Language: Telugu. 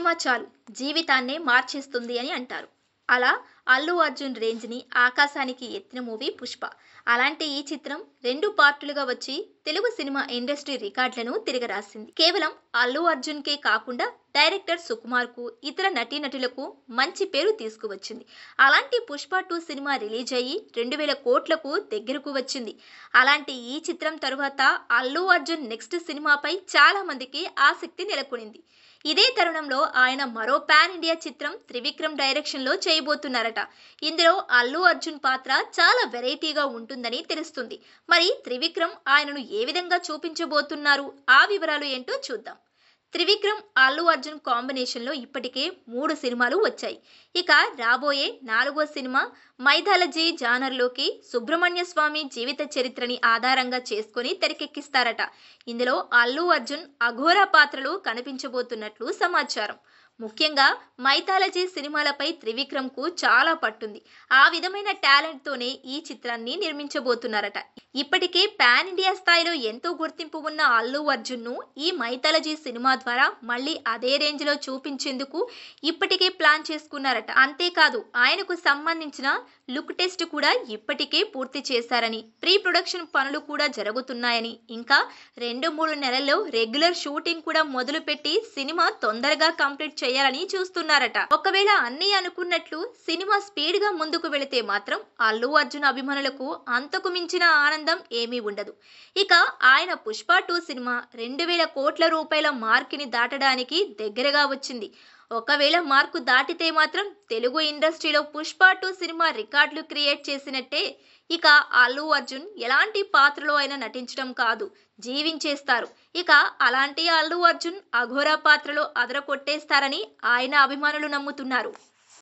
సినిమా చాలు జీవితాన్నే మార్చేస్తుంది అని అంటారు. అలా అల్లు అర్జున్ రేంజ్‌ని ఆకాశానికి ఎత్తిన మూవీ 'పుష్ప'. అలాంటి ఈ చిత్రం 2 పార్టులుగా వచ్చి తెలుగు సినిమా ఇండస్ట్రీ రికార్డులను తిరగరాసింది. కేవలం అల్లు అర్జున్‌కే కాకుండా డైరెక్టర్ సుకుమార్‌కు, ఇతర నటీనటులకు మంచి పేరు తీసుకువచ్చింది. అలాంటి 'పుష్ప 2' సినిమా రిలీజ్ అయ్యి 2000 కోట్లకు దగ్గరకు వచ్చింది. అలాంటి ఈ చిత్రం తరువాత అల్లు అర్జున్ నెక్స్ట్ సినిమాపై చాలా మందికి ఆసక్తి నెలకొనింది. ఇదే తరుణంలో ఆయన మరో పాన్ ఇండియా చిత్రం త్రివిక్రమ్ డైరెక్షన్‌లో చేయబోతున్నారట. ఇందులో అల్లు అర్జున్ పాత్ర చాలా వెరైటీగా ఉంటుందని తెలుస్తుంది. మరి త్రివిక్రమ్ ఆయనను ఏ విధంగా చూపించబోతున్నారు? ఆ వివరాలు ఏంటో చూద్దాం. త్రివిక్రమ్ అల్లు అర్జున్ కాంబినేషన్లో ఇప్పటికే 3 సినిమాలు వచ్చాయి. ఇక రాబోయే 4వ సినిమా మైథాలజీ జానర్లోకి సుబ్రహ్మణ్య స్వామి జీవిత చరిత్రని ఆధారంగా చేసుకొని తెరకెక్కిస్తారట. ఇందులో అల్లు అర్జున్ అఘోరా పాత్రలో కనిపించబోతున్నట్లు సమాచారం. ముఖ్యంగా మైథాలజీ సినిమాలపై త్రివిక్రమ్‌కు చాలా పట్టుంది. ఆ విధమైన టాలెంట్‌తోనే ఈ చిత్రాన్ని నిర్మించబోతున్నారట. ఇప్పటికే పాన్ ఇండియా స్థాయిలో ఎంతో గుర్తింపు ఉన్న అల్లు అర్జున్‌ను ఈ మైథాలజీ సినిమా ద్వారా మళ్ళీ అదే రేంజ్‌లో చూపించేందుకు ఇప్పటికే ప్లాన్ చేసుకున్నారట. అంతేకాదు ఆయనకు సంబంధించిన లుక్ టెస్ట్ కూడా ఇప్పటికే పూర్తి చేశారని, ప్రీ ప్రొడక్షన్ పనులు కూడా జరుగుతున్నాయని, ఇంకా 2-3 నెలల్లో రెగ్యులర్ షూటింగ్ కూడా మొదలుపెట్టి సినిమా తొందరగా కంప్లీట్ చేయాలని చూస్తున్నారట. ఒకవేళ అన్నీ అనుకున్నట్లు సినిమా స్పీడ్ గా ముందుకు వెళితే మాత్రం అల్లు అర్జున్ అభిమానులకు అంతకు మించిన ఆనందం ఏమీ ఉండదు. ఇక ఆయన 'పుష్ప 2' సినిమా 2000 కోట్ల రూపాయల మార్కుని దాటడానికి దగ్గరగా వచ్చింది. ఒకవేళ మార్కు దాటితే మాత్రం తెలుగు ఇండస్ట్రీలో 'పుష్ప 2' సినిమా రికార్డులు క్రియేట్ చేసినట్టే. ఇక అల్లు అర్జున్ ఎలాంటి పాత్రలో అయినా నటించడం కాదు, జీవించేస్తారు. ఇక అలాంటి అల్లు అర్జున్ అఘోరా పాత్రలో అదరకొట్టేస్తారని ఆయన అభిమానులు నమ్ముతున్నారు.